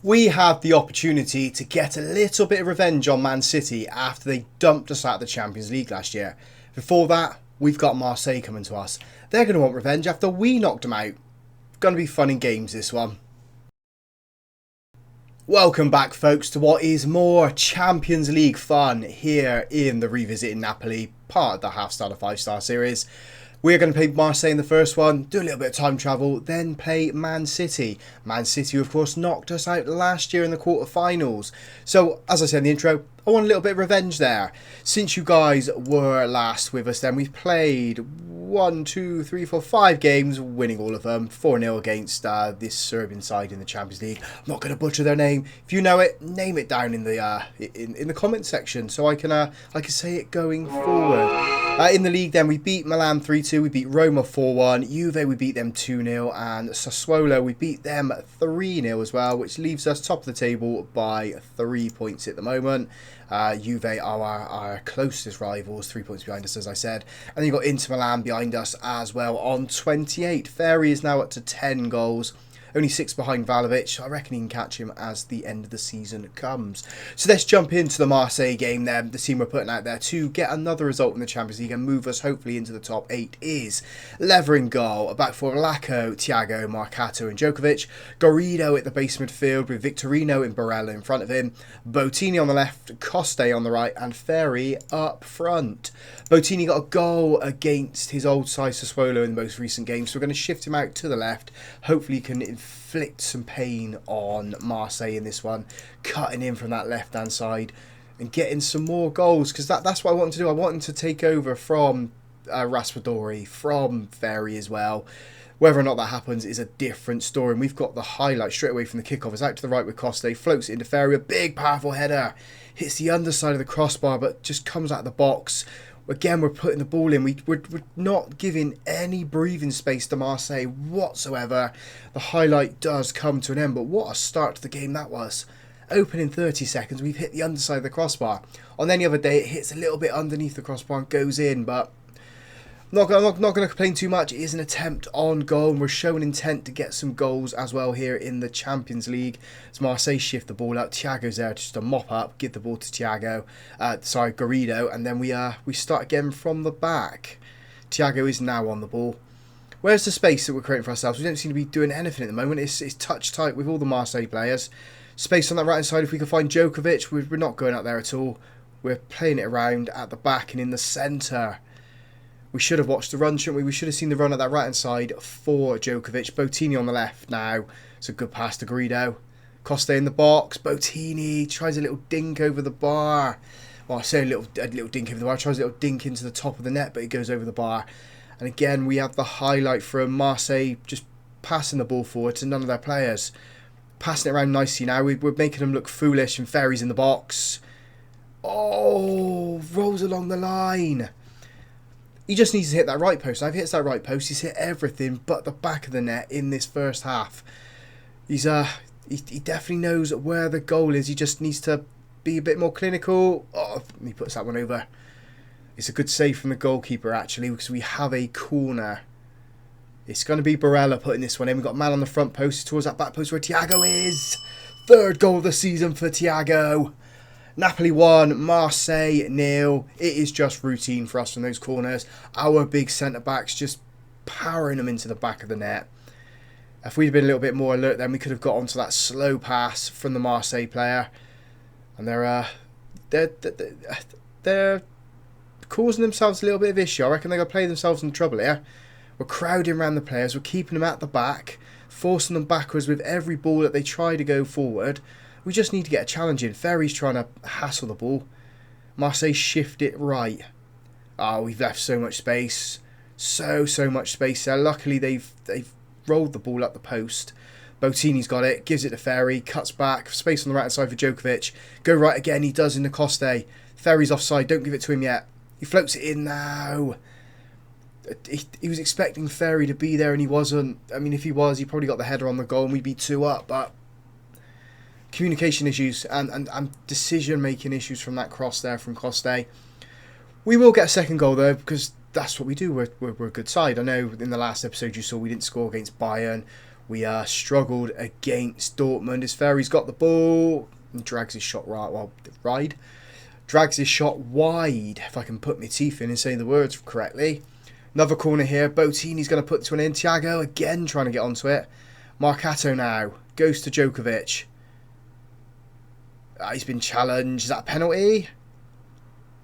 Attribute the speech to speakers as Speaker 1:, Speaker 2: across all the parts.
Speaker 1: We have the opportunity to get a little bit of revenge on Man City after they dumped us out of the Champions League last year. Before that, we've got Marseille coming to us. They're going to want revenge after we knocked them out. Going to be fun and games, this one. Welcome back, folks, to what is more Champions League fun here in the Revisiting Napoli, part of the half-star to five-star series. We're going to play Marseille in the first one, do a little bit of time travel, then play Man City. Man City, of course, knocked us out last year in the quarterfinals. So, as I said in the intro, I want a little bit of revenge there. Since you guys were last with us then, we've played 5 games, winning all of them. 4-0 against this Serbian side in the Champions League. I'm not going to butcher their name. If you know it, name it down in the comment section so I can say it going forward. In the league then, we beat Milan 3-2, we beat Roma 4-1, Juve we beat them 2-0, and Sassuolo we beat them 3-0 as well, which leaves us top of the table by 3 points at the moment. Juve are our closest rivals, 3 points behind us, as I said. And then you've got Inter Milan behind us as well on 28. Ferry is now up to 10 goals. Only 6 behind Vlahovic. I reckon he can catch him as the end of the season comes. So let's jump into the Marseille game then. The team we're putting out there to get another result in the Champions League and move us hopefully into the top 8 is Lever in goal. A back four, Lacco, Thiago, Marcato and Djokovic. Garrido at the base midfield with Victorino and Barella in front of him. Bottini on the left, Coste on the right and Ferry up front. Bottini got a goal against his old side Sassuolo in the most recent game, so we're going to shift him out to the left. Hopefully he can inflict some pain on Marseille in this one, cutting in from that left hand side and getting some more goals, because that's what I want to do. I want him to take over from Raspadori, from Ferry as well. Whether or not that happens is a different story, and we've got the highlight straight away from the kickoff. It's out to the right with Coste, floats it into Ferry, a big powerful header, hits the underside of the crossbar but just comes out of the box. Again, we're putting the ball in. We're not giving any breathing space to Marseille whatsoever. The highlight does come to an end, but what a start to the game that was. Opening 30 seconds, we've hit the underside of the crossbar. On any other day, it hits a little bit underneath the crossbar and goes in, but I'm not going to complain too much. It is an attempt on goal, and we're showing intent to get some goals as well here in the Champions League. As Marseille shift the ball out, Thiago's there just to mop up, give the ball to Garrido, and then we start again from the back. Thiago is now on the ball. Where's the space that we're creating for ourselves? We don't seem to be doing anything at the moment. It's touch tight with all the Marseille players. Space on that right hand side, if we can find Djokovic, we're not going out there at all. We're playing it around at the back and in the centre. We should have watched the run, shouldn't we? We should have seen the run at that right-hand side for Djokovic. Bottini on the left now. It's a good pass to Garrido. Costa in the box. Bottini tries a little dink over the bar. Well, I say a little dink over the bar. Tries a little dink into the top of the net, but it goes over the bar. And again, we have the highlight from Marseille just passing the ball forward to none of their players. Passing it around nicely now. We're making them look foolish, and Ferry's in the box. Oh, rolls along the line. He just needs to hit that right post. Now, if he hits that right post, he's hit everything but the back of the net in this first half. He definitely knows where the goal is. He just needs to be a bit more clinical. Oh, he puts that one over. It's a good save from the goalkeeper, actually, because we have a corner. It's going to be Barella putting this one in. We've got a man on the front post towards that back post where Thiago is. Third goal of the season for Thiago. Napoli 1, Marseille 0. It is just routine for us from those corners. Our big centre-backs just powering them into the back of the net. If we'd been a little bit more alert then, we could have got onto that slow pass from the Marseille player. And they're causing themselves a little bit of issue. I reckon they're going to play themselves in trouble here. We're crowding around the players. We're keeping them at the back, forcing them backwards with every ball that they try to go forward. We just need to get a challenge in. Ferry's trying to hassle the ball. Marseille shift it right. Oh, we've left so much space. So much space there. Luckily, they've rolled the ball up the post. Bottini's got it. Gives it to Ferry. Cuts back. Space on the right hand side for Djokovic. Go right again. He does in the Coste. Ferry's offside. Don't give it to him yet. He floats it in now. He was expecting Ferry to be there and he wasn't. I mean, if he was, he probably got the header on the goal and we'd be 2 up, but communication issues and decision-making issues from that cross there from Coste. We will get a second goal, though, because that's what we do. We're a good side. I know in the last episode you saw we didn't score against Bayern. We struggled against Dortmund. As Ferry's got the ball and drags his shot drags his shot wide, if I can put my teeth in and say the words correctly. Another corner here. Bottini's going to put this one in. Thiago again trying to get onto it. Marcato now goes to Djokovic. He's been challenged. Is that a penalty?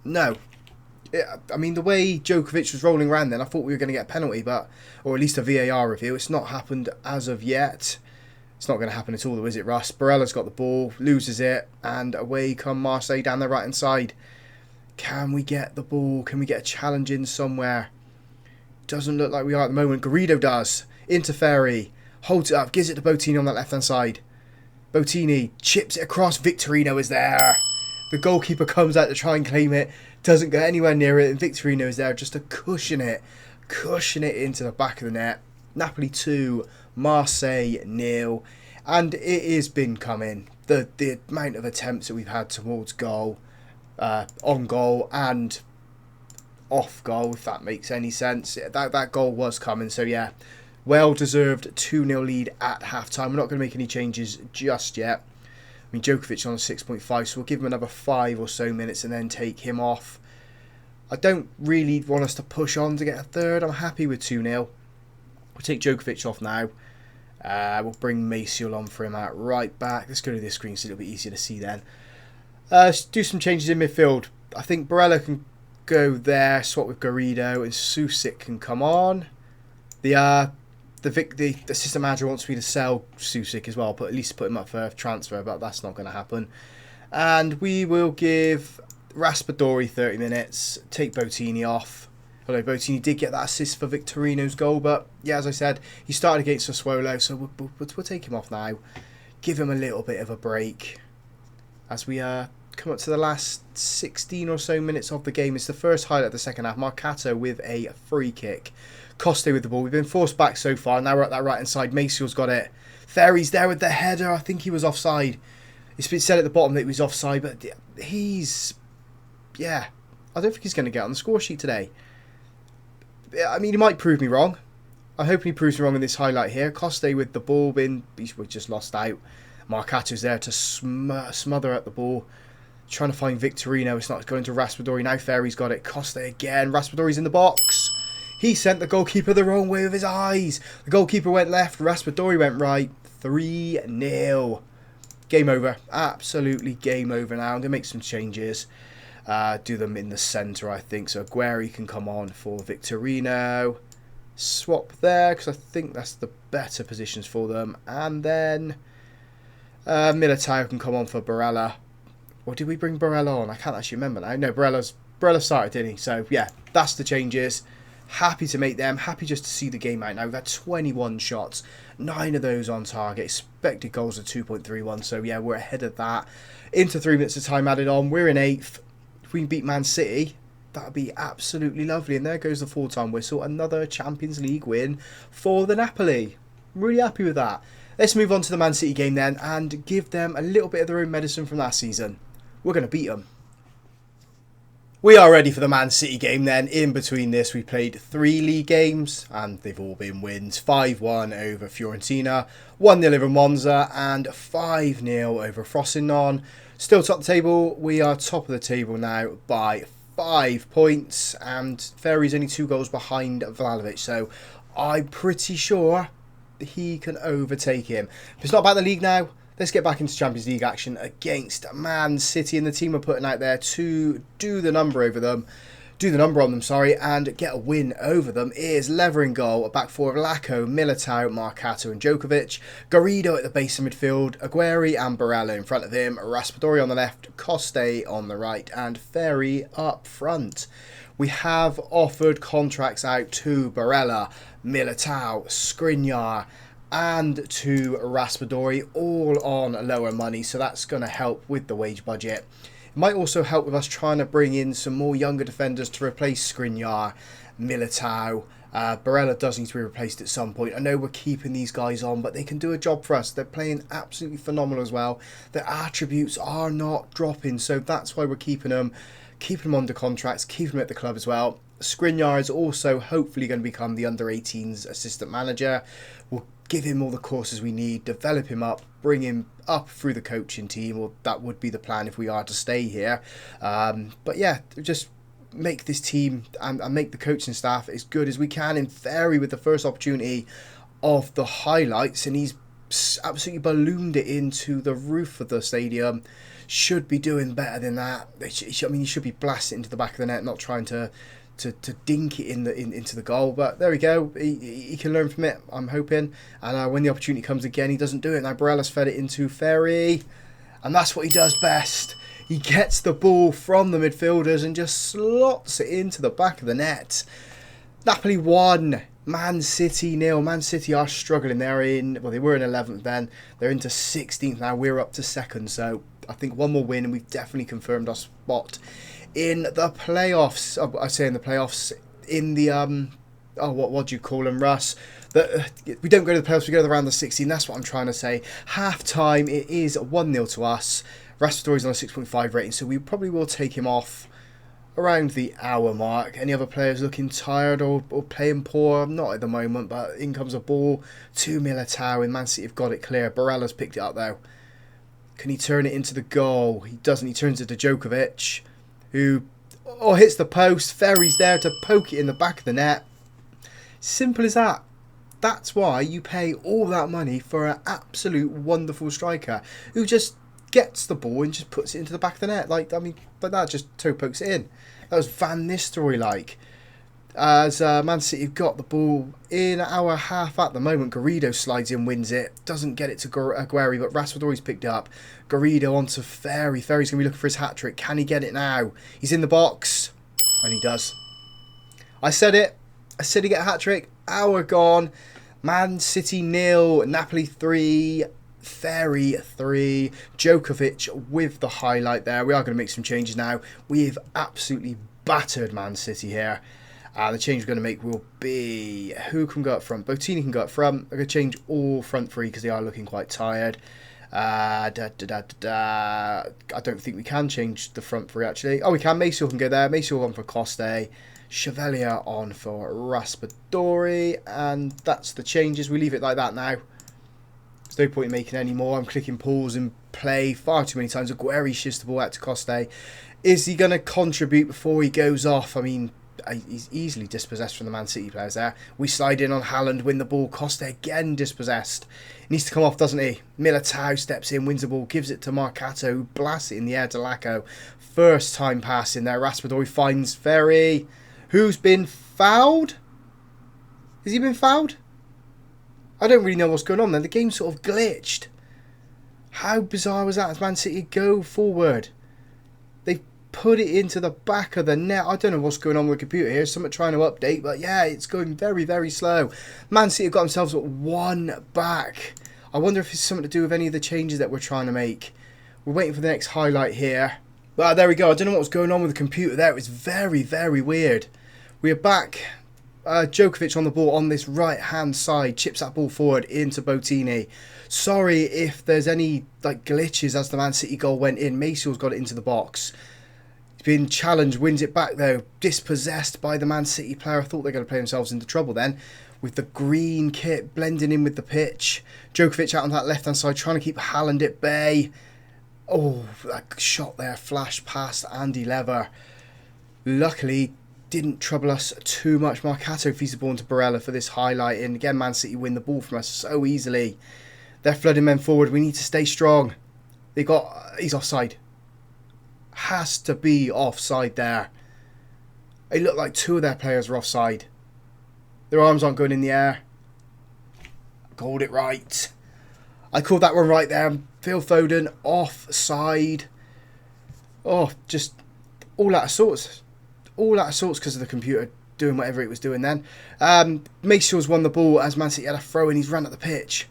Speaker 1: No. I mean, the way Djokovic was rolling around then, I thought we were going to get a penalty, or at least a VAR review. It's not happened as of yet. It's not going to happen at all, though, is it, Russ? Barella's got the ball, loses it, and away come Marseille down the right-hand side. Can we get the ball? Can we get a challenge in somewhere? Doesn't look like we are at the moment. Garrido does. Into Ferry. Holds it up. Gives it to Bottini on that left-hand side. Bottini chips it across. Victorino is there. The goalkeeper comes out to try and claim it. Doesn't go anywhere near it. And Victorino is there just to cushion it. Cushion it into the back of the net. Napoli 2, Marseille 0. And it has been coming. The amount of attempts that we've had towards goal, on goal and off goal, if that makes any sense. That goal was coming. So yeah, well-deserved 2-0 lead at half-time. We're not going to make any changes just yet. I mean, Djokovic on a 6.5, so we'll give him another 5 or so minutes and then take him off. I don't really want us to push on to get a third. I'm happy with 2-0. We'll take Djokovic off now. We'll bring Marseille on for him out right back. Let's go to this screen, so it's a little bit easier to see then. Let's do some changes in midfield. I think Barella can go there, swap with Garrido, and Susic can come on. The assistant manager wants me to sell Susic as well, but at least put him up for transfer, but that's not going to happen. And we will give Raspadori 30 minutes, take Bottini off. Although Bottini did get that assist for Victorino's goal, but yeah, as I said, he started against Sassuolo, so we'll take him off now. Give him a little bit of a break as we come up to the last 16 or so minutes of the game. It's the first highlight of the second half. Marcato with a free kick. Coste with the ball. We've been forced back so far. Now we're at that right hand side. Macei's got it. Ferry's there with the header. I think he was offside. It's been said at the bottom that he was offside, but he's... yeah. I don't think he's going to get on the score sheet today. I mean, he might prove me wrong. I'm hoping he proves me wrong in this highlight here. Coste with the ball. We just lost out. Marcato's there to smother at the ball. Trying to find Victorino. It's not going to Raspadori. Now Ferry's got it. Coste again. Raspadori's in the box. He sent the goalkeeper the wrong way with his eyes. The goalkeeper went left. Raspadori went right. 3-0. Game over. Absolutely game over now. I'm going to make some changes. Do them in the centre, I think. So Aguero can come on for Victorino. Swap there, because I think that's the better positions for them. And then Militao can come on for Barella. Or did we bring Barella on? I can't actually remember now. No, Barella started, didn't he? So, yeah, that's the changes. Happy to make them. Happy just to see the game out now. We've had 21 shots. 9 of those on target. Expected goals of 2.31. So, yeah, we're ahead of that. Into 3 minutes of time added on. We're in 8th. If we can beat Man City, that would be absolutely lovely. And there goes the full-time whistle. Another Champions League win for the Napoli. I'm really happy with that. Let's move on to the Man City game then and give them a little bit of their own medicine from last season. We're going to beat them. We are ready for the Man City game then. In between this, we played 3 league games and they've all been wins. 5-1 over Fiorentina, 1-0 over Monza and 5-0 over Frosinone. Still top of the table. We are top of the table now by 5 points and Ferry's only 2 goals behind Vlahovic. So I'm pretty sure he can overtake him. If it's not about the league now, let's get back into Champions League action against Man City, and the team are putting out there to do the number on them, and get a win over them is Lever in goal, a back four of Lacco, Militao, Marcato and Djokovic, Garrido at the base of midfield, Aguero and Barella in front of him, Raspadori on the left, Coste on the right and Ferry up front. We have offered contracts out to Barella, Militao, Skriniar and to Raspadori, all on lower money, so that's going to help with the wage budget. It might also help with us trying to bring in some more younger defenders to replace Skriniar, Militao. Barella does need to be replaced at some point. I know we're keeping these guys on, but they can do a job for us. They're playing absolutely phenomenal as well. Their attributes are not dropping, so that's why we're keeping them under contracts, keeping them at the club as well. Skriniar is also hopefully going to become the under-18s assistant manager. We'll give him all the courses we need, develop him up, bring him up through the coaching team, or that would be the plan if we are to stay here. But yeah, just make this team and make the coaching staff as good as we can, and vary with the first opportunity of the highlights, and he's absolutely ballooned it into the roof of the stadium. Should be doing better than that. I mean, he should be blasting into the back of the net, not trying to dink it into the goal. But there we go. He can learn from it, I'm hoping. And when the opportunity comes again, he doesn't do it. Now Barella's fed it into Ferry, and that's what he does best. He gets the ball from the midfielders and just slots it into the back of the net. Napoli 1, Man City 0. Man City are struggling. They were in 11th then. They're into 16th now. We're up to 2nd. So I think one more win and we've definitely confirmed our spot in the playoffs. I say in the playoffs, in the what do you call them, Russ? We don't go to the playoffs, we go to the round of 16. That's what I'm trying to say. Half time, it is 1-0 to us. Raspadori's on a 6.5 rating, so we probably will take him off around the hour mark. Any other players looking tired or playing poor? Not at the moment, but in comes a ball to Militao, and Man City have got it clear. Barella's picked it up though. Can he turn it into the goal? He doesn't. He turns it to Djokovic, who hits the post. Ferry's there to poke it in the back of the net. Simple as that. That's why you pay all that money for an absolute wonderful striker who just gets the ball and just puts it into the back of the net. Like that, just toe pokes it in. That was Van Nistelrooy-like. As Man City have got the ball in our half at the moment. Garrido slides in, wins it. Doesn't get it to Aguero, but Raspadori's picked up. Garrido onto Ferry. Ferry's going to be looking for his hat-trick. Can he get it now? He's in the box. And he does. I said it. I said he'd get a hat-trick. Hour gone. Man City 0. Napoli 3. Ferry 3. Djokovic with the highlight there. We are going to make some changes now. We've absolutely battered Man City here. The change we're going to make will be, who can go up front? Bottini can go up front. I'm going to change all front three because they are looking quite tired. I don't think we can change the front three actually. Oh, we can. Maceo can go there. Maceo on for Coste. Chevalier on for Raspadori. And that's the changes. We leave it like that now. There's no point in making any more. I'm clicking pause and play far too many times. Aguero shifts the ball out to Coste. Is he going to contribute before he goes off? I mean, he's easily dispossessed from the Man City players there. We slide in on Haaland, win the ball. Costa again dispossessed. He needs to come off, doesn't he? Militao steps in, wins the ball, gives it to Marcato, who blasts it in the air to Lacko. First time pass in there. Raspadori finds Ferry, who's been fouled. Has he been fouled? I don't really know what's going on there. The game sort of glitched. How bizarre was that as Man City go forward? They put it into the back of the net. I don't know what's going on with the computer here. Something trying to update, but yeah, it's going very, very slow. Man City have got themselves one back. I wonder if it's something to do with any of the changes that we're trying to make. We're waiting for the next highlight here. Well, there we go. I don't know what was going on with the computer there. It was very, very weird. We are back. Djokovic on the ball on this right-hand side. Chips that ball forward into Bottini. Sorry if there's any glitches as the Man City goal went in. Maceo's got it into the box. He's been challenged, wins it back though. Dispossessed by the Man City player. I thought they were going to play themselves into trouble then. With the green kit blending in with the pitch. Djokovic out on that left-hand side trying to keep Haaland at bay. Oh, that shot there flashed past Andy Lever. Luckily, didn't trouble us too much. Marcato feeds the ball into Barella for this highlight. And again, Man City win the ball from us so easily. They're flooding men forward. We need to stay strong. He's offside. Has to be offside there. It looked like two of their players were offside. Their arms aren't going in the air. Called it right. I called that one right there. Phil Foden offside. Oh, just all out of sorts. All out of sorts because of the computer doing whatever it was doing then. Maceo's won the ball as Man City had a throw and he's run at the pitch.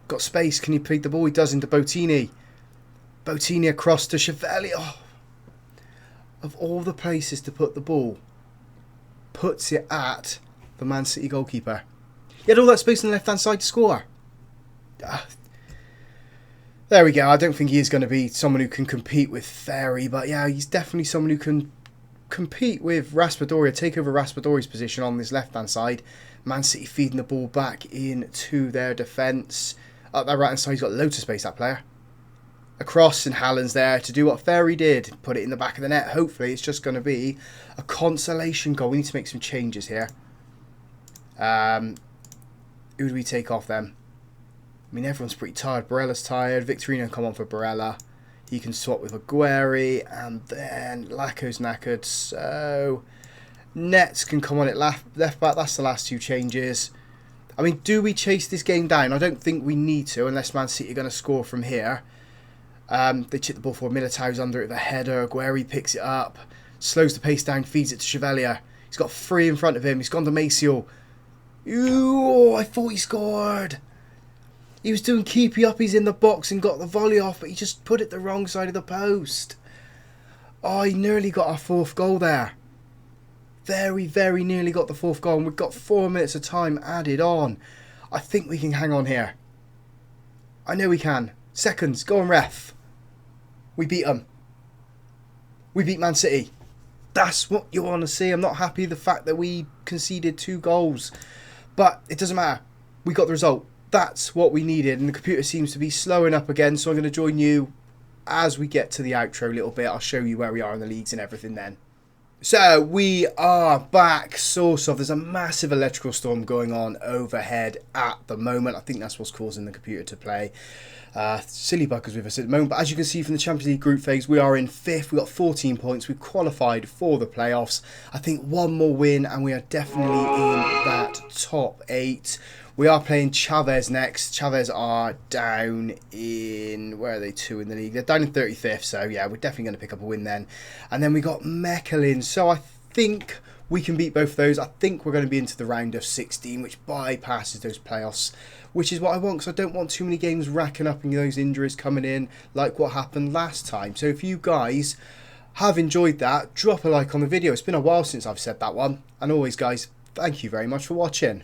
Speaker 1: Got space. Can he feed the ball? He does into Bottini. Bottini across to Chevalier. Oh. Of all the places to put the ball, puts it at the Man City goalkeeper. He had all that space on the left-hand side to score. There we go. I don't think he is going to be someone who can compete with Ferry, but yeah, he's definitely someone who can compete with Raspadori, take over Raspadori's position on this left-hand side. Man City feeding the ball back into their defence. Up that right hand side, he's got loads of space, that player. Across, and Haaland's there to do what Ferry did. Put it in the back of the net. Hopefully it's just going to be a consolation goal. We need to make some changes here. Who do we take off then? I mean, everyone's pretty tired. Barella's tired. Victorino come on for Barella. He can swap with Aguero. And then Laco's knackered. So Nets can come on at left back. That's the last two changes. I mean, do we chase this game down? I don't think we need to, unless Man City are going to score from here. They chip the ball forward. Militao's under it with a header. Aguero picks it up. Slows the pace down. Feeds it to Chevalier. He's got 3 in front of him. He's gone to Maciel. Ooh, I thought he scored. He was doing keepy uppies in the box and got the volley off, but he just put it the wrong side of the post. Oh, he nearly got our 4th goal there. Very, very nearly got the 4th goal, and we've got 4 minutes of time added on. I think we can hang on here. I know we can. Seconds. Go on, ref. We beat them. We beat Man City. That's what you want to see. I'm not happy with the fact that we conceded 2 goals. But it doesn't matter. We got the result. That's what we needed. And the computer seems to be slowing up again. So I'm going to join you as we get to the outro a little bit. I'll show you where we are in the leagues and everything then. So we are back, sort of. There's a massive electrical storm going on overhead at the moment. I think that's what's causing the computer to play silly buggers with us at the moment. But as you can see from the Champions League group phase, we are in 5th. We've got 14 points. We've qualified for the playoffs. I think one more win and we are definitely in that top 8. We are playing Chavez next. Chavez are down in... Where are they 2 in the league? They're down in 35th. So, yeah, we're definitely going to pick up a win then. And then we got Mechelin. So, I think we can beat both of those. I think we're going to be into the round of 16, which bypasses those playoffs, which is what I want, because I don't want too many games racking up and those injuries coming in like what happened last time. So, if you guys have enjoyed that, drop a like on the video. It's been a while since I've said that one. And always, guys, thank you very much for watching.